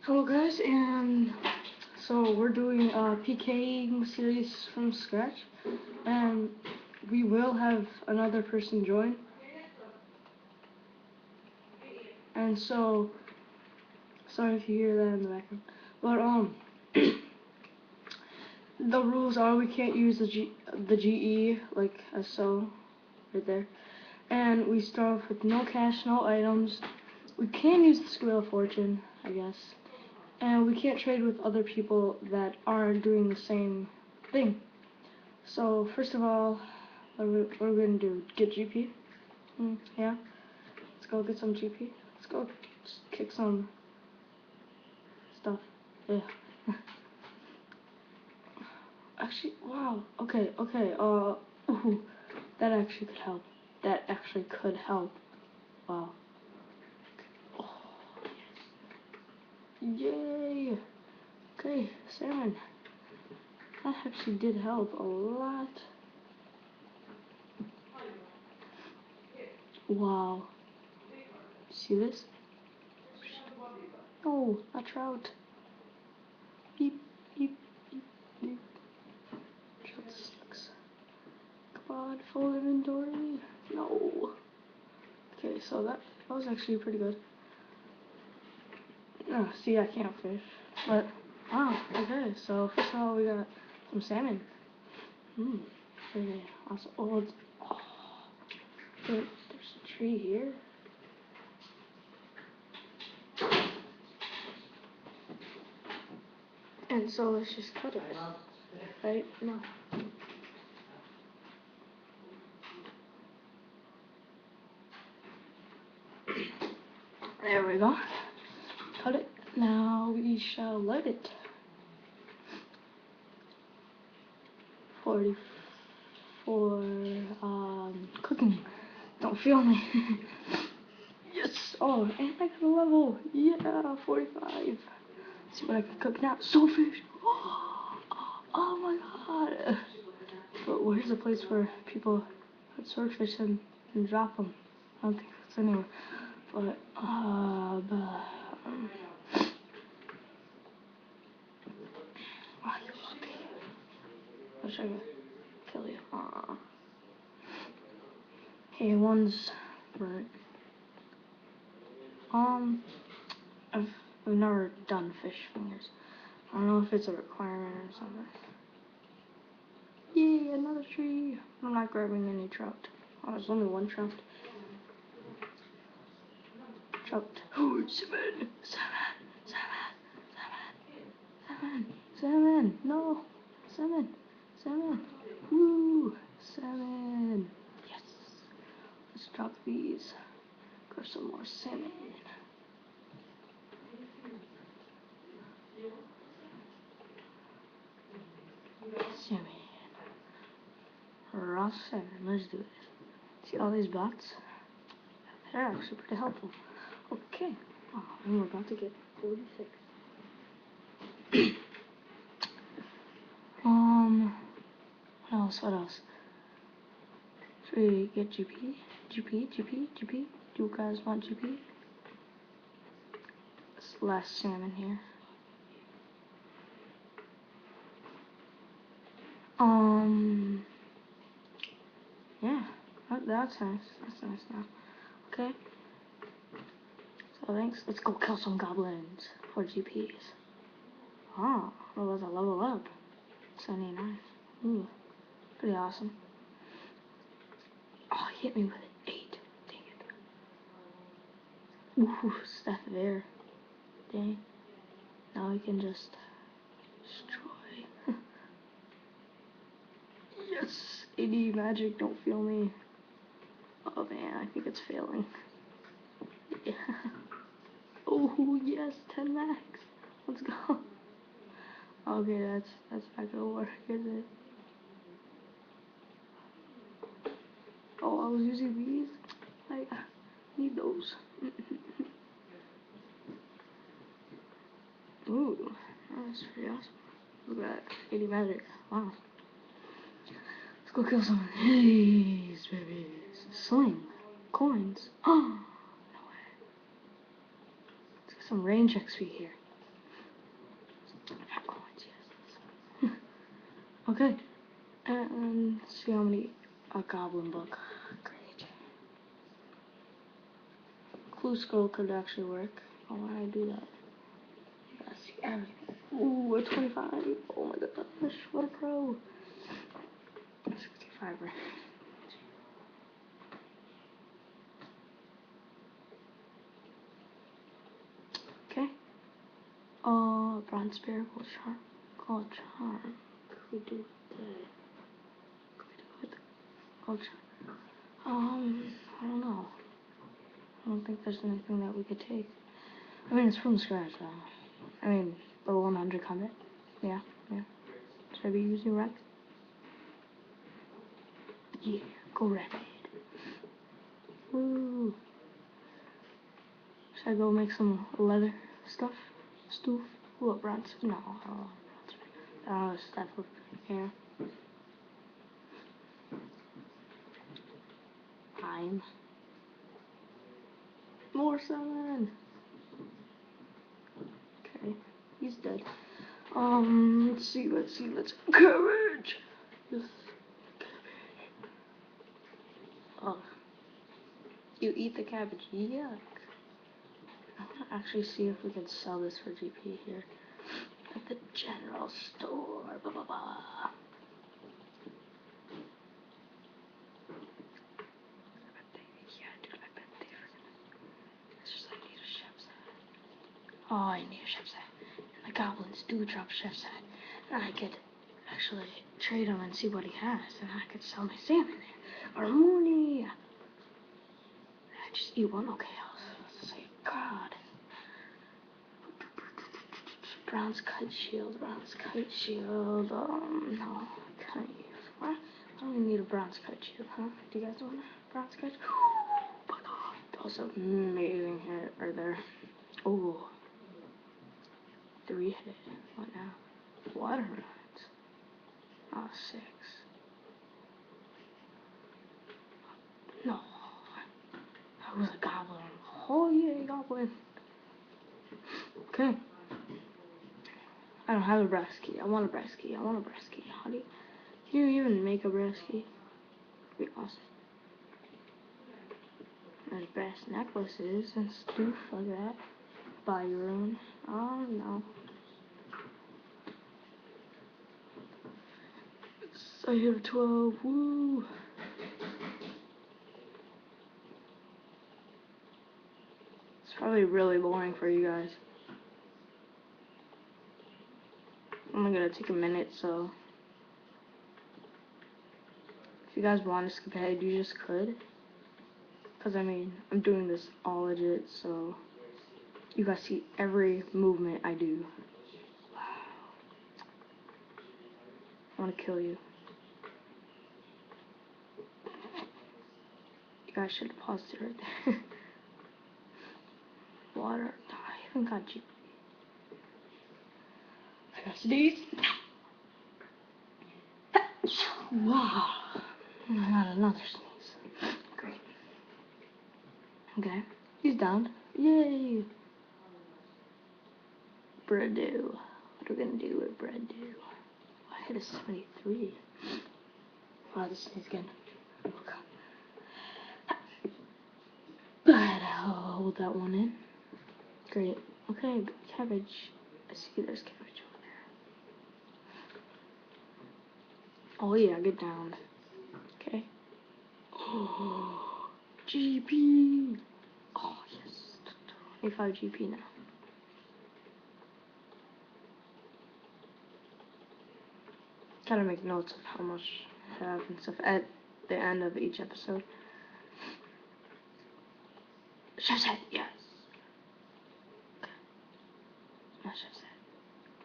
Hello guys, and so we're doing a PKing series from scratch, and we will have another person join. And so, sorry if you hear that in the background, but the rules are we can't use the GE like as so, right there, and we start off with no cash, no items. We can use the Wheel of Fortune, I guess. And we can't trade with other people that aren't doing the same thing. So first of all, what are we gonna do? Get GP? Yeah. Let's go get some GP. Let's go just kick some stuff. Yeah. Actually, wow. Okay. Ooh, that actually could help. That actually could help. Wow. Oh, yes. Yay. Okay, salmon. That actually did help a lot. Wow. See this? No, not trout. Beep, beep, beep, beep. Trout sucks. Come on, full inventory. No. Okay, so that was actually pretty good. Oh, see, I can't fish. But, okay, so first of all, we got some salmon. Okay, awesome. There's a tree here. And so let's just cut it. Right? No. There we go. Cut it. Now we shall let it. 44 cooking. Don't feel me. Yes. Oh, and I got a level. Yeah, 45. See what I can cook now. Swordfish. Oh my god. But where's the place where people put swordfish and drop them? I don't think that's anywhere. But you lucky. I'll try to kill you. Hey, one's right. I've never done fish fingers. I don't know if it's a requirement or something. Yay, another tree. I'm not grabbing any trout. Oh, there's only one trout. Trout. Oh, salmon! Salmon! No! Salmon! Woo! Salmon! Yes! Let's drop these. Grab some more salmon. Salmon. Raw salmon. Let's do it. See all these bots? They're actually pretty helpful. Okay. Oh, and we're about to get 46. What else? Should we get GP? GP? Do you guys want GP? This last salmon here. Yeah, that's nice. That's nice now. Okay. So thanks. Let's go kill some goblins for GPs. Oh, what was a level up? 79. Ooh, pretty awesome. Oh, he hit me with an 8. Dang it. Ooh, Staff of Air. Dang. Now we can just destroy. Yes! 80 magic, don't feel me. Oh man, I think it's failing. Yeah. Oh yes, 10 max. Let's go. Okay, that's not gonna work, is it? Oh, I was using these. I need those. Ooh, that's pretty awesome. Look at that, 80 magic. Wow. Let's go kill someone. Hey, babies. Sling. Coins. Oh, no way. Let's get some range XP here. Okay. And see how many. A goblin book. Great. Clue scroll could actually work. Oh, why did I do that? Gotta see everything. Ooh, a 25. Oh my gosh, what a pro. 65 right. Okay. Bronze spherical charm. Gold charm. What could we do with that? What could we do with the gold charm? I don't know. I don't think there's anything that we could take. I mean, it's from scratch, though. I mean, level 100 combat. Yeah, yeah. Should I be using red? Yeah, go red. Woo. Should I go make some leather stuff? Stoof? What, bronze? No, I don't want bronze. I don't know, stuff with hair. I'm more summon. Okay, he's dead. Let's see. Courage! Yes. Oh, you eat the cabbage. Yuck. I want to actually see if we can sell this for GP here. At the general store. Blah, blah, blah. Oh, I need a chef's hat. And the goblins do drop chef's hat. And I could actually trade him and see what he has. And I could sell my salmon there. Or Mooney. I just eat one? Okay, I'll say God. Bronze kite shield. No. Kite. What? I don't even need a bronze kite shield, huh? Do you guys want a bronze kite? Also, amazing hair right there. Oh. 3 hit. What now? Water runs. Oh, 6. No. That was a goblin. Oh yeah, goblin. Okay. I don't have a brass key. I want a brass key. How do you... Can you even make a brass key? That'd be awesome. There's brass necklaces and stuff like that. Buy your own. Oh no. I have 12. Woo. It's probably really boring for you guys. I'm only gonna take a minute, so if you guys want to skip ahead, you just could. Cause I mean, I'm doing this all legit, so you guys see every movement I do. Wow. I wanna kill you. You guys should have paused it right there. Water. Oh, I haven't got you. I got these. Wow. I got another sneeze. Great. Okay. He's down. Yay. Breadu. What are we gonna do with Breadu? I hit a 73. Wow, this sneeze again. Oh god. But I'll hold that one in. Great. Okay, cabbage. I see there's cabbage over there. Oh yeah, get down. Okay. Oh, GP. Oh yes. 25 GP now. Gotta make notes of how much I have and stuff at the end of each episode. Chef's hat, yes. Okay. My chef's hat.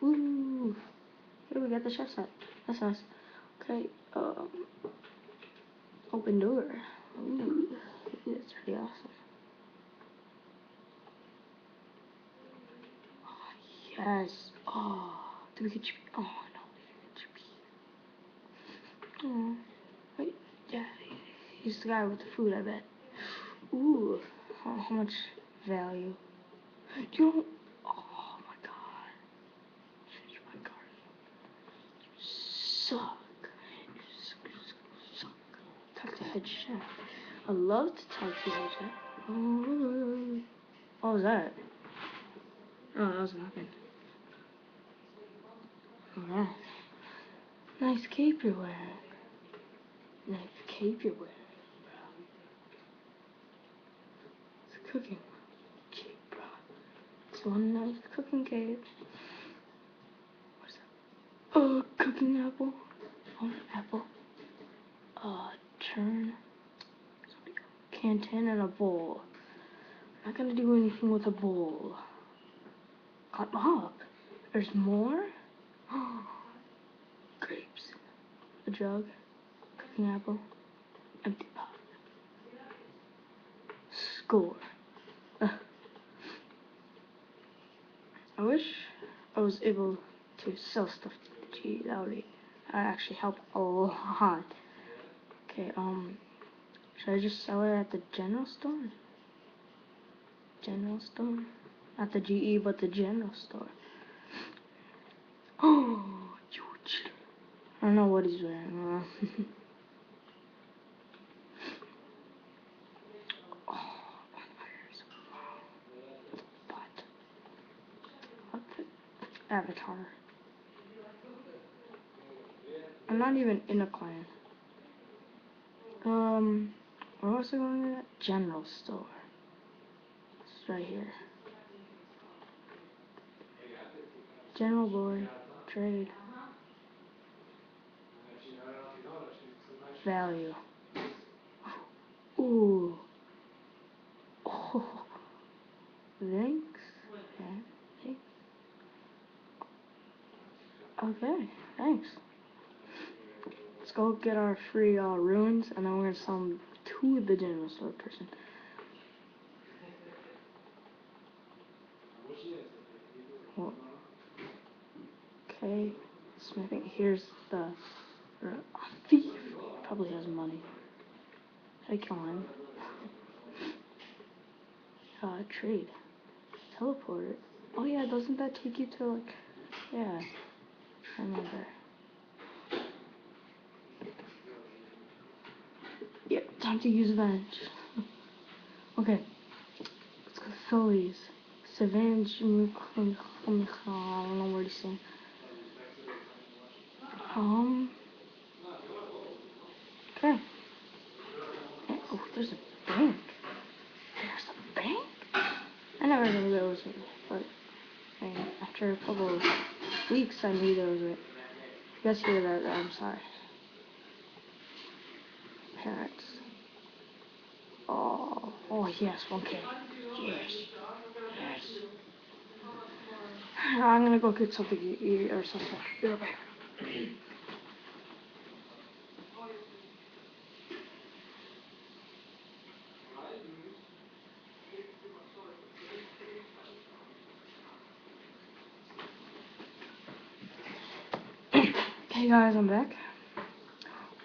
Woo! Here we got the chef's hat. That's nice. Okay, open door. Ooh, that's pretty awesome. Oh, yes. Oh, do we get GP? Oh, no, we didn't get GP. Oh, wait, yeah, he's the guy with the food, I bet. Ooh, how much value? You, oh my god. Change my card. You suck. I love to talk to you, Jack. Oh, what was that? Oh, that was nothing. Alright. Nice cape you're wearing. Nice cape you're wearing, bro. It's cooking cape, bro. It's one nice cooking cape. What's that? Cooking apple. Oh, apple. Turn. Canteen and a bowl. I'm not gonna do anything with a bowl. Cut up. There's more? Grapes. A jug. Cooking apple. Empty pot. Score. I wish I was able to sell stuff to the G. That would actually help a lot. Okay, should I just sell it at the general store? General store? Not the GE, but the general store. Oh, huge. I don't know what he's wearing. Oh, bonfires. But Avatar. I'm not even in a clan. Where was I going to that? General store. It's right here. General boy. Trade. Value. Ooh. Oh. Thanks. Okay. Thanks. Let's go get our free ruins, and then we're gonna sell them to the general store person. Well, okay. Smithing. Here's the thief. Probably has money. I kill him. Trade. Teleporter. Oh yeah, doesn't that take you to like? Yeah. I remember. Yeah, time to use Avenge. Okay, let's go fill these. Savage, I don't know what he's saying. Okay. Oh, there's a bank. There's a bank? I never knew there was one, but after a couple of weeks, I knew there was it. If you guys hear that, I'm sorry. Parents. Oh yes, 1K. Yes. Yes. I'm gonna go get something to eat or something. Be right back. Hey guys, I'm back.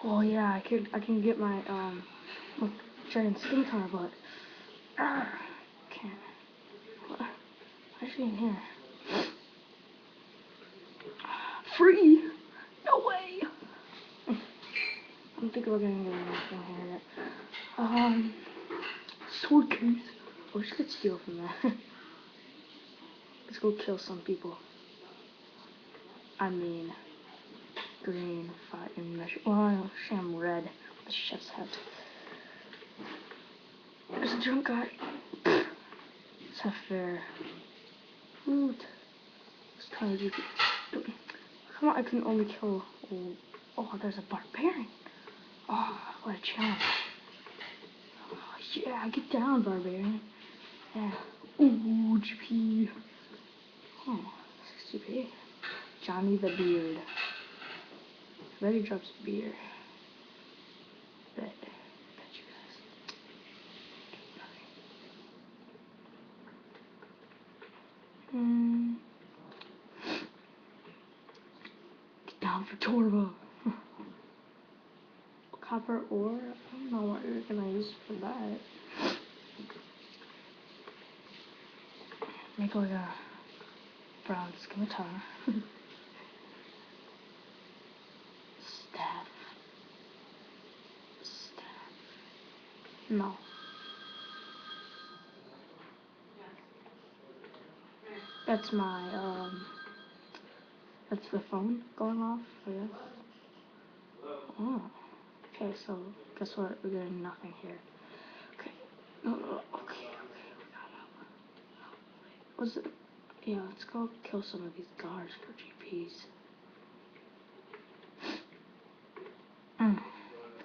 Oh yeah, I can get my giant skin car, but can't. What? Why is she in here? Free? No way! I don't think we're gonna get anything here yet. Sword case. Oh, we should steal from that. Let's go kill some people. I mean, green, fire, and measure. Well, I'm red. The chef's hat. There's a drunk guy. It's not fair. Rude. It's trying to do. Come on, I can only kill. Oh, there's a barbarian. Oh, what a challenge. Oh, yeah, get down, barbarian. Yeah. Ooh, GP. Oh, 60p. Johnny the Beard. I bet he drops beer. Bet you guys. Get down for Torva. Copper ore? I don't know what you're gonna use for that. Make like a brown scimitar. Staff. No. That's my, that's the phone going off, I guess. Oh. Okay, so, guess what? We're getting nothing here. Okay. No, okay, we got help. Was it? Yeah, let's go kill some of these guards for GPs.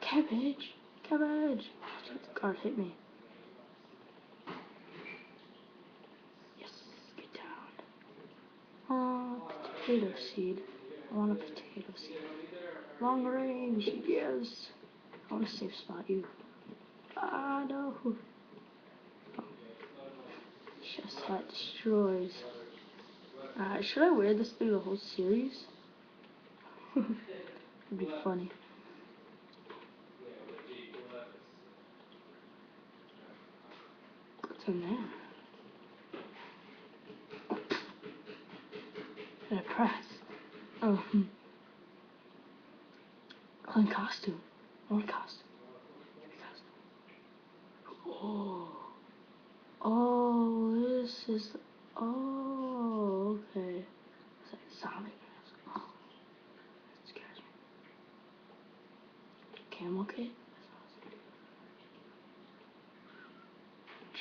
Cabbage! Cabbage! The guard hit me. Yes, get down. Potato seed. I want a potato seed. Long range, yes. I want a safe spot, you. Ah, no. Chest hat destroys. Should I wear this through the whole series? It'd be funny. What's in there? Did I press? Oh. Clean costume. One costume. Oh. Oh, this is. Oh, okay. It's like zombie mask. Oh, that scares me. Camel kit?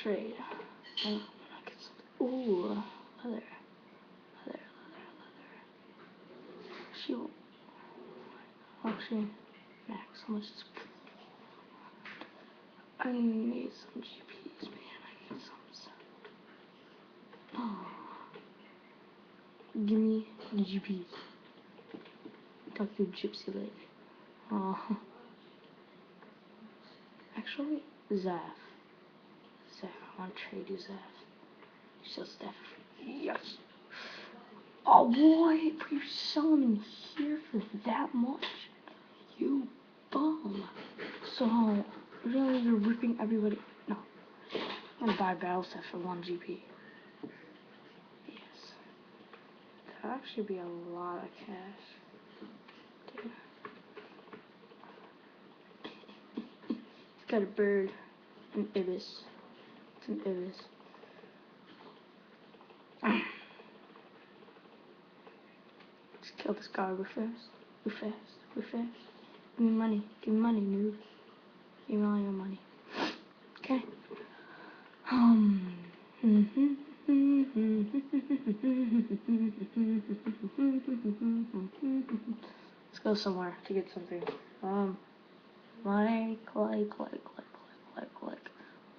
Trade. Oh, I get something. Ooh, leather. Leather. She won't. Actually, max. How much is. I need some GPs, man. I need some. Oh. Give me the GPs. Talk to Gypsy Lady. Oh. Actually, Zaf. I want to trade you Zaf. So Steph. Yes. Oh boy, you summoned here for that much? You bum. So, really, you're ripping everybody. No. I'm gonna buy battle set for 1 GP. Yes. That'd actually be a lot of cash. Dude. He's got a bird. An ibis. It's an ibis. Let's kill this guy real fast. Real fast. Real fast. Give me money. Give me money, noob. Give me all your money. Okay. Let's go somewhere to get something.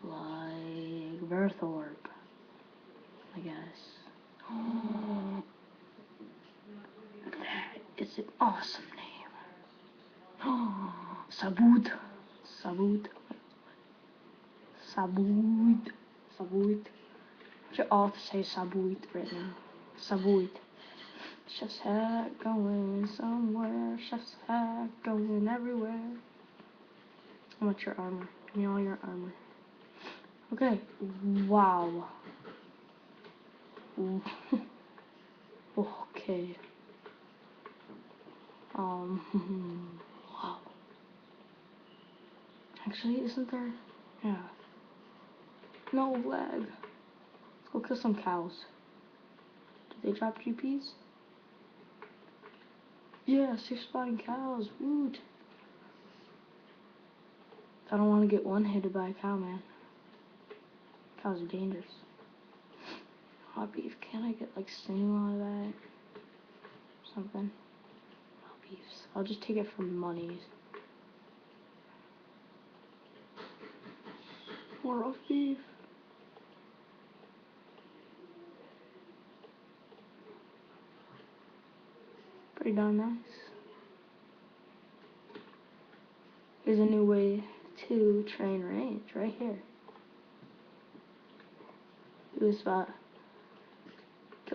Like Berthorpe, I guess. Oh, that is an awesome name. Oh, Sabut. Sabut. Sabut. Sabut. You all to say Sabuit right now. Sabuit. Chef's hat going somewhere. Chef's hat going everywhere. How much your armor? Give me all your armor. Okay. Wow. Okay. Wow. Actually, isn't there? Yeah. No lag. Let's go kill some cows. Did they drop GPs? Yes, you're spotting cows. Woot. I don't want to get one-hitted by a cow, man. Cows are dangerous. Hot beef. Can I get like steam out of that? Something. Hot beefs. I'll just take it for monies. More roast beef. Pretty darn nice. Here's a new way to train range right here. Do this go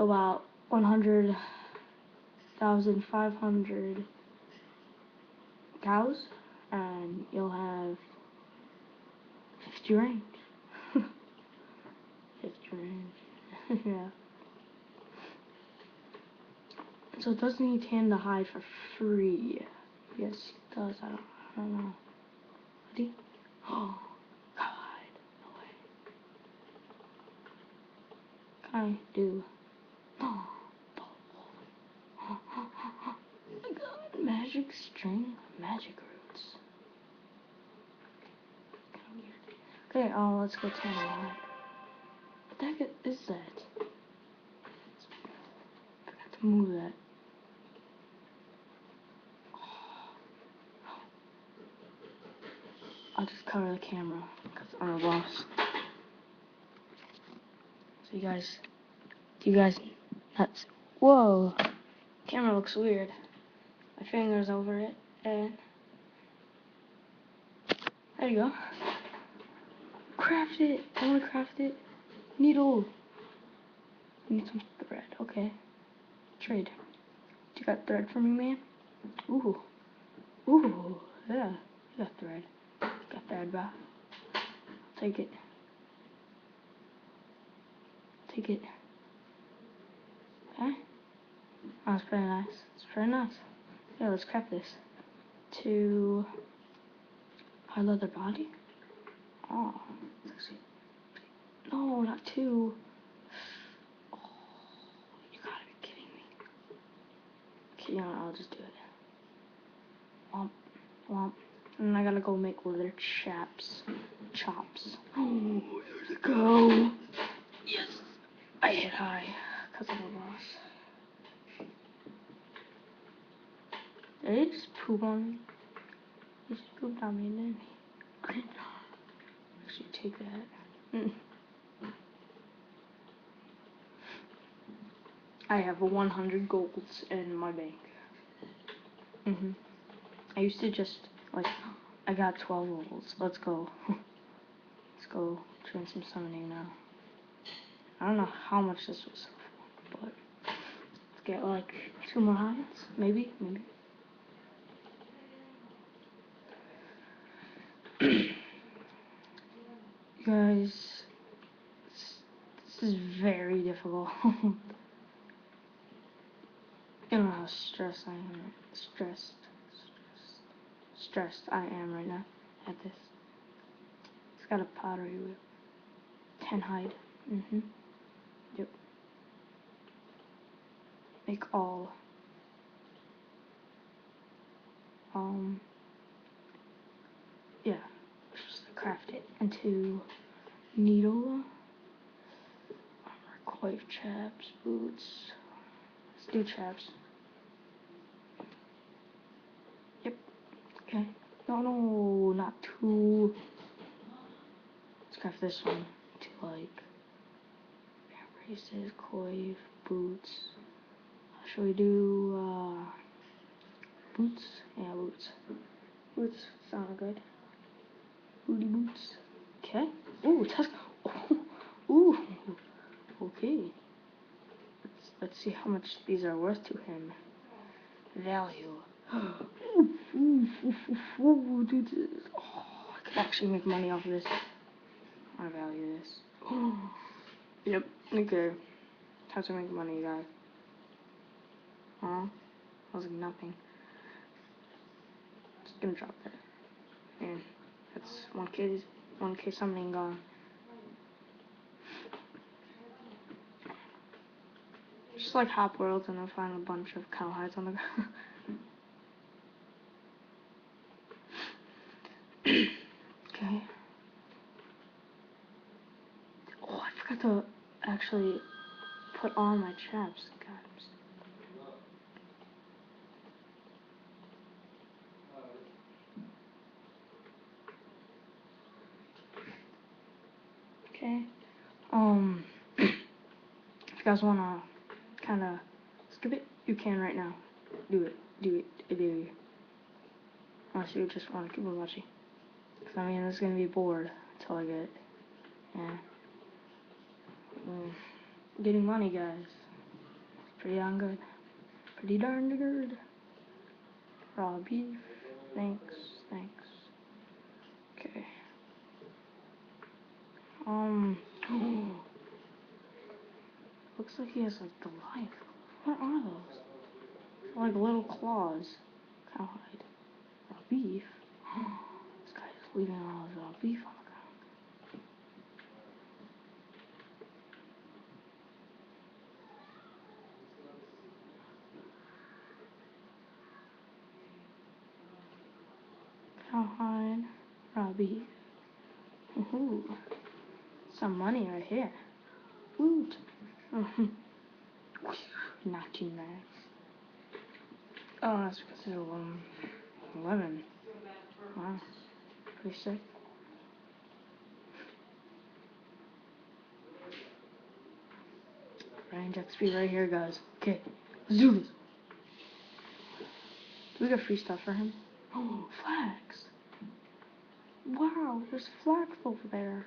about 100,500 cows, and you'll have 50 range. 50 range. Yeah. So it doesn't need tan to hide for free. Yes, it does. I don't know. Ready? Oh, I do? Oh, I got magic string, magic roots. Kinda weird. Okay, let's go tan line. What the heck is that? I forgot to move that. I'll just cover the camera because I'm a boss. So you guys, that's, whoa, camera looks weird. My finger's over it, and there you go. Craft it. I want to craft it. Needle. Need some thread. Okay. Trade. You got thread for me, man? Ooh. Ooh. Yeah. You got thread. Got thread, bro. Take it. Take it. Okay. Oh, that's pretty nice. It's pretty nice. Yeah, let's craft this. To hard leather body. Oh, it's actually. No, not two. Oh, you gotta be kidding me. Okay, you know what, I'll just do it. Womp, womp. And I gotta go make leather chops. Oh, here we go. Yes, I hit high because I'm a boss. Did he just poop on me? He just pooped on me, didn't he? Okay. Actually, take that. I have 100 golds in my bank. I used to just, like, I got 12 golds. Let's go. Let's go train some summoning now. I don't know how much this was sell for, but let's get, like, 2 more hides. Maybe. You guys, this is very difficult. You know how stressed I am right now at this. It's got a pottery wheel. 10 hide. Yep. Make all. Yeah. Just craft it into needle. Armor, coif, chaps, boots. Let's do chaps. Yep. Okay. No, not two. Let's craft this one to, like, braces, coif, boots. Should we do boots? Yeah, boots. Boots sound good. Booty boots. Okay. Ooh, tusk. Ooh. Okay. Let's see how much these are worth to him. Value. Dude, I could actually make money off of this. I value this. Yep. Okay. How to make money, guys? Huh? I was like nothing. Just gonna drop that. And that's 1K something gone. Just like Hop World and then find a bunch of cow hides on the ground. Okay. Oh, I forgot to actually put on my chaps, guys. Okay. If you guys wanna kinda skip it, you can right now. Do it. I dare you. Unless you just wanna keep on watching. Cause I mean, it's gonna be bored until I get it. Yeah. Getting money, guys. Pretty darn good. Pretty darn good. Raw beef. Thanks. Okay. Looks like he has like Goliath. What are those? Like little claws. Cowhide. Raw beef. This guy's leaving all his raw beef on the ground. Cowhide, Robbie. Ooh, some money right here. Woot. Mhm. 19 max. Oh, that's because it's 11. Wow, pretty sick. Range XP right here, guys. Okay, let's do this. Do we got free stuff for him? Oh, flags. Wow, there's flags over there.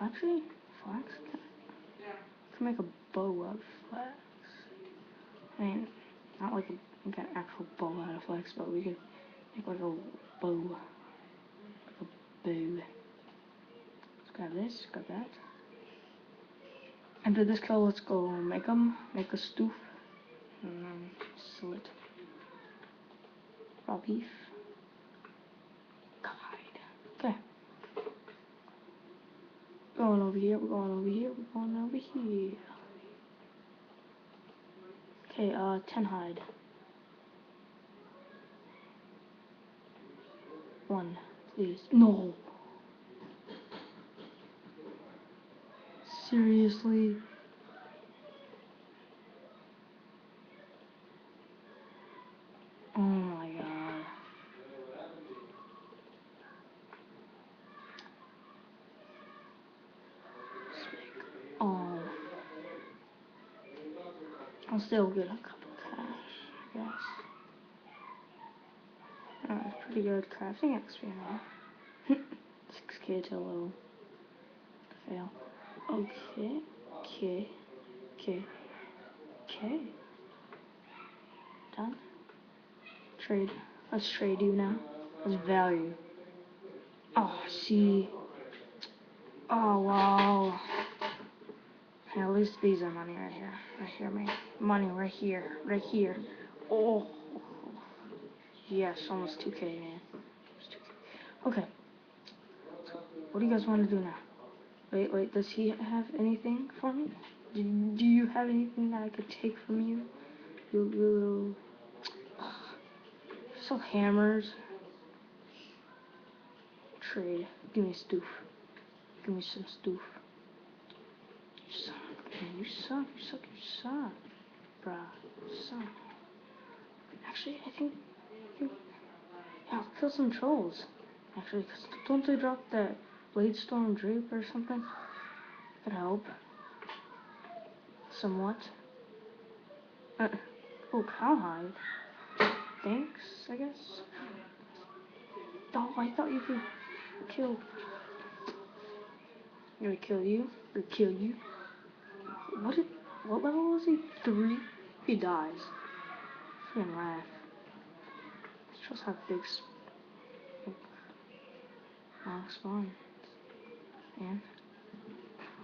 Actually, flags can make a bow out of flags. I mean, not like an actual bow out of flags, but we could make like a bow. Like a bow. Let's grab this, grab that. After this kill, let's go make a stoof. And then sell it. Raw beef. God. Okay. Going over here, we're going over here, we're going over here. Okay, 10 hide. 1, please. No! Seriously? Oh my god. Oh. I'll still get a couple cash, I guess. That's pretty good crafting XP now. 6k to low. Fail. Okay. Okay. Okay. Okay. Done. Trade. Let's trade you now. Let's value. Oh, see. Oh, wow. Hey, at least these are money right here. Right here, man. Money right here. Right here. Oh. Yes, almost 2k, man. Okay. So, what do you guys want to do now? Wait, does he have anything for me? Do you have anything that I could take from you? You little... So hammers. Trade. Give me a stoof. Give me some stoof. You suck, man. You suck. You suck. You suck. Bruh. You suck. Actually, I think... Yeah, I'll kill some trolls. Actually, cause don't they drop that Bladestorm Drape or something? Could help. Somewhat. Oh, cowhide. Thanks, I guess. Oh, I thought you could kill. I'm gonna kill you. I'm gonna kill you. What level was he? 3? He dies. Freaking laugh. Shows how big spawn. Man.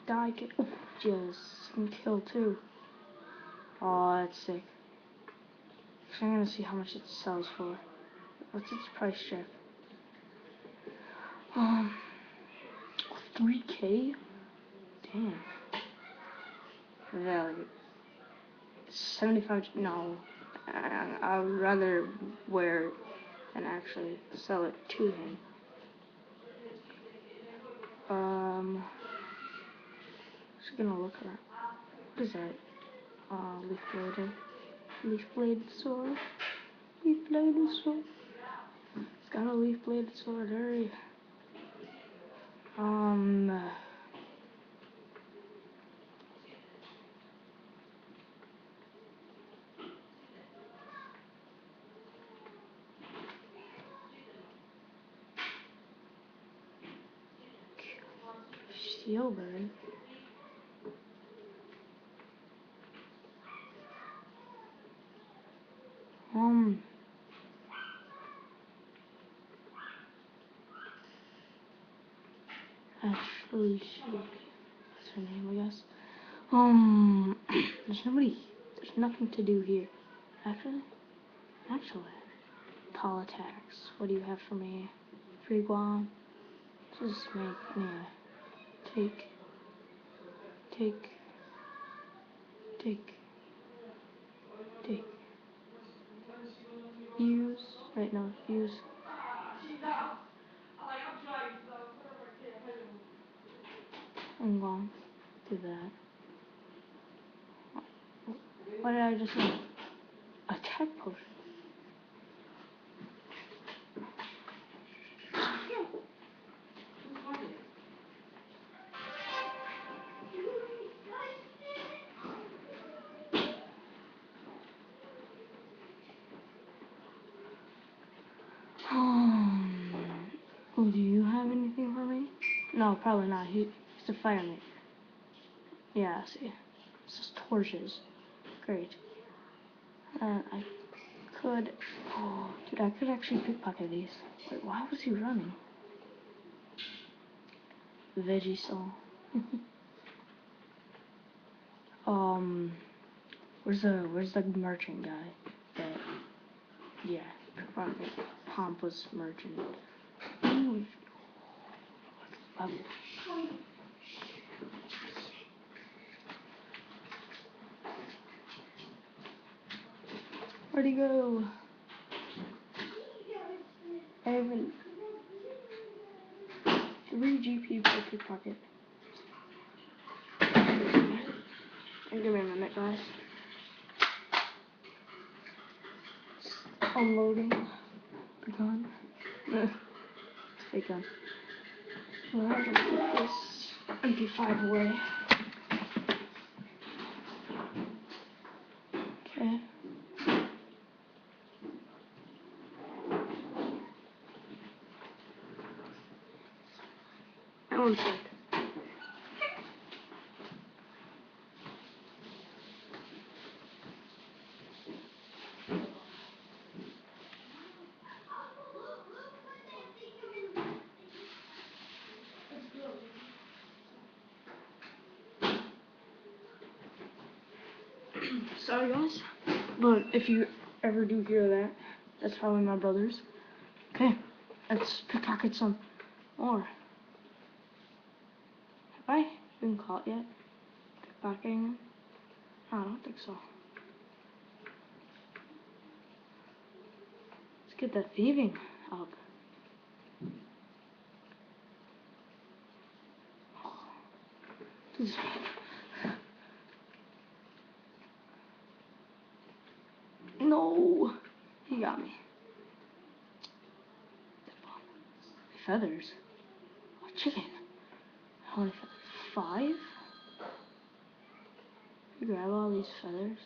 Die, get. Oh, just and kill too. Oh, that's sick. Actually, I'm gonna see how much it sells for. What's its price check? 3k? Damn. Value. 75. No. I would rather wear it than actually sell it to him. Just gonna look around. What is that? Leaf bladed. Leaf bladed sword. Leaf bladed sword. It's got a leaf bladed sword. Hurry. Steelbird. Actually, that's her name, I guess. There's nothing to do here. Actually, tall attacks. What do you have for me? Free guam. Just make me take, take, take, take. Use. Right, no, use. I'm going to do that. What did I just say? A tech potion. Oh, do you have anything for me? No, probably not. He's a fireman. Yeah, I see. It's just torches. Great. I could. Oh, dude, I could actually pickpocket these. Wait, why was he running? Veggie soul. Where's the merchant guy? That, yeah, pickpocket. Pompous merchant. Ooh, level. Where'd he go? I haven't. 3 GP per pickpocket. Give me a minute, guys. Unloading the gun. It's a fake gun. Well, I'm gonna put this MP5 away. Okay. One sec. Sorry, guys. But if you ever do hear that, that's probably my brothers. Okay, let's pickpocket some more. Have I been caught yet? Pickpocketing them? No, I don't think so. Let's get that thieving up. No, he got me. Feathers. Oh, chicken. How many feathers? 5? You grab all these feathers.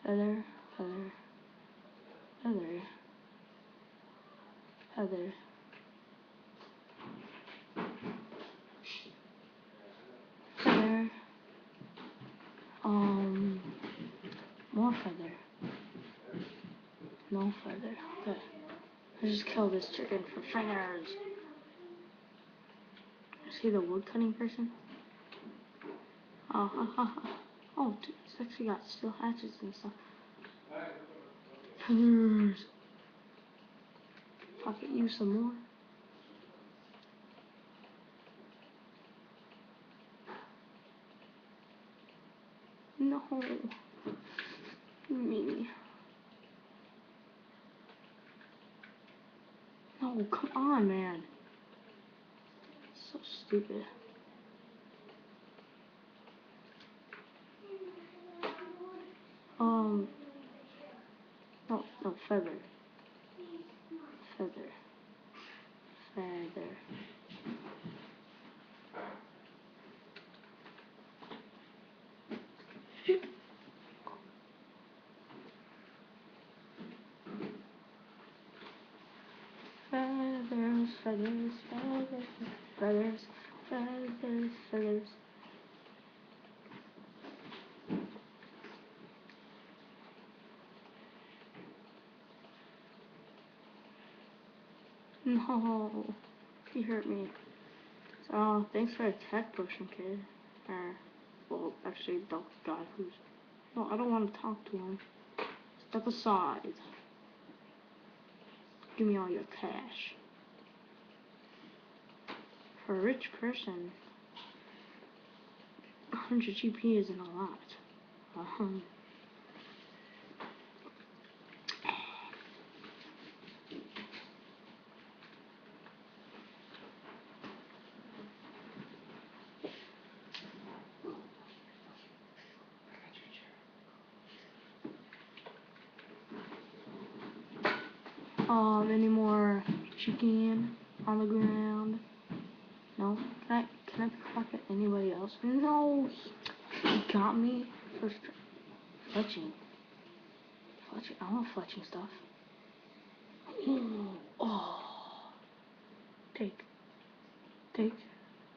Feather, feather, feather, feather. Feather. More feather. No feather. Okay. I just killed this chicken for feathers. See the wood cutting person? Oh, ha ha ha. Oh, dude, it's actually got steel hatchets and stuff. Feathers. Pocket you some more. No. Me. No, come on, man. So stupid. No, feather. Feather. Feather. Feathers, feathers, feathers, feathers, feathers, feathers. No, he hurt me. So, thanks for a tech potion, kid. Well, actually, the guy who's... No, I don't want to talk to him. Step aside. Give me all your cash. For a rich person, 100 GP isn't a lot. Any more chicken on the ground? No? Can I pickpocket anybody else? No! He got me for fletching. Fletching? I want fletching stuff. Ooh. Oh. Take.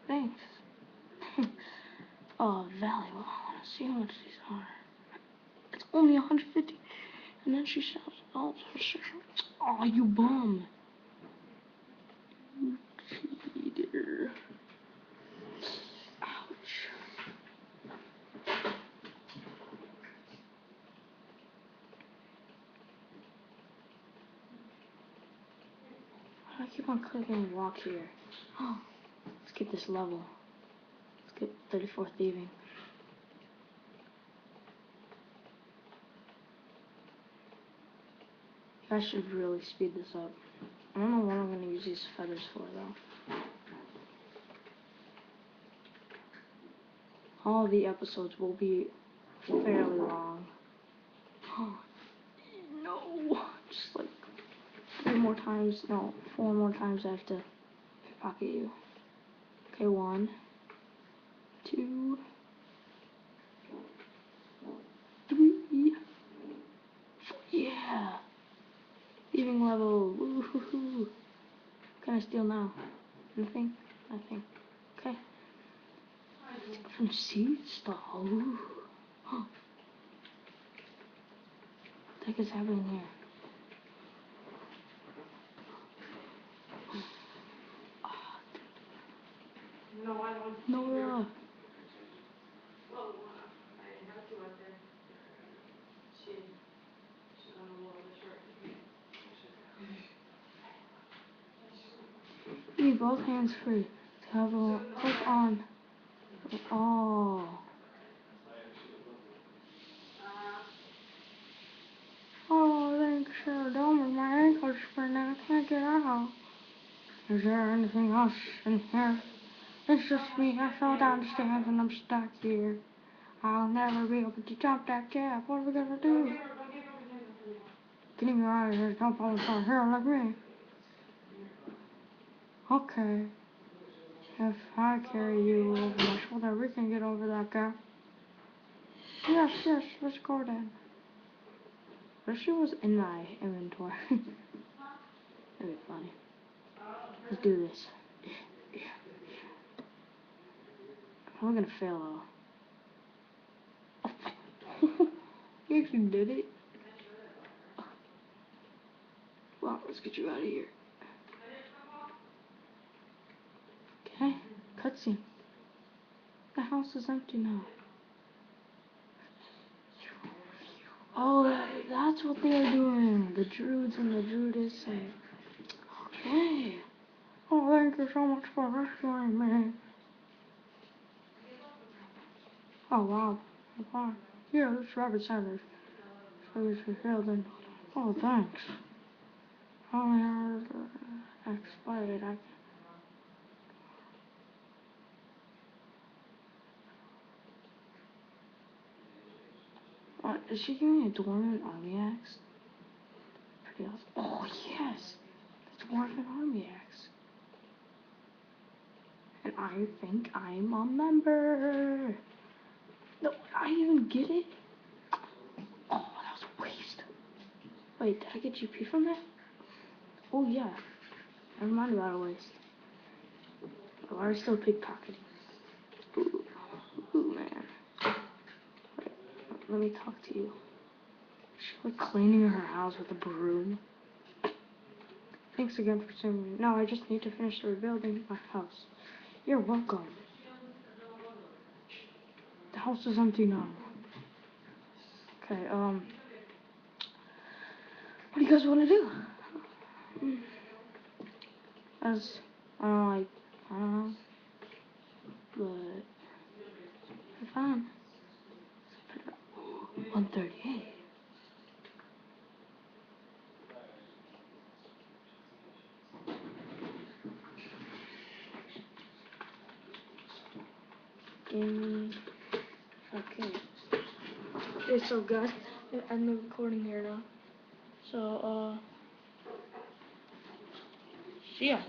Thanks. Oh, valuable. I want to see how much these are. It's only 150. And then she sells all for 600. Oh, you bum. You cheater. Ouch. I keep on clicking walk here. Oh, let's get this level. Let's get 34 thieving. I should really speed this up. I don't know what I'm gonna use these feathers for though. All the episodes will be fairly long. Oh, no! Just like 4 more times I have to pickpocket you. Okay, 1, 2, 3, 4. Yeah! Thieving level. Woohoo! What can I steal now? Anything? Nothing. Okay. From seed stall. Ooh. Huh. What the heck is happening here? Nora. You need both hands free to have a click on. Oh. Oh, thanks, sir. Don't make my ankles sprained. I can't get out. Is there anything else in here? It's just me. I fell down the stairs and I'm stuck here. I'll never be able to jump that gap. What are we gonna do? Getting you out of here. Don't fall down here like me. Okay. If I carry you over my shoulder, we can get over that gap. Yes, let's go then. What if she was in my inventory? That'd be funny. Let's do this. I'm gonna fail though. You actually did it. Well, let's get you out of here. Okay, cutscene. The house is empty now. Oh, that's what they're doing. The druids and the druidess. Okay. Oh, thank you so much for rescuing me. Oh, wow. Wow. Yeah, this Rabbit Sanders. So you should heal then. Oh, thanks. Oh, yeah, expired. Is she giving me a Dwarven Army Axe? Pretty awesome. Oh, yes! The Dwarven Army Axe. And I think I'm a member. No, I didn't even get it. Oh, that was a waste. Wait, did I get GP from that? Oh, yeah. Never mind about a waste. Oh, I was still pickpocketing. Ooh, man. Wait, let me talk to you. She's like cleaning her house with a broom. Thanks again for saving me. No, I just need to finish rebuilding my house. You're welcome. The house is empty now. Okay, what do you guys want to do? As, I don't know, like, I don't know. But, it's fine. 138. Okay. Okay, so guys, I'm recording here now. So, See ya.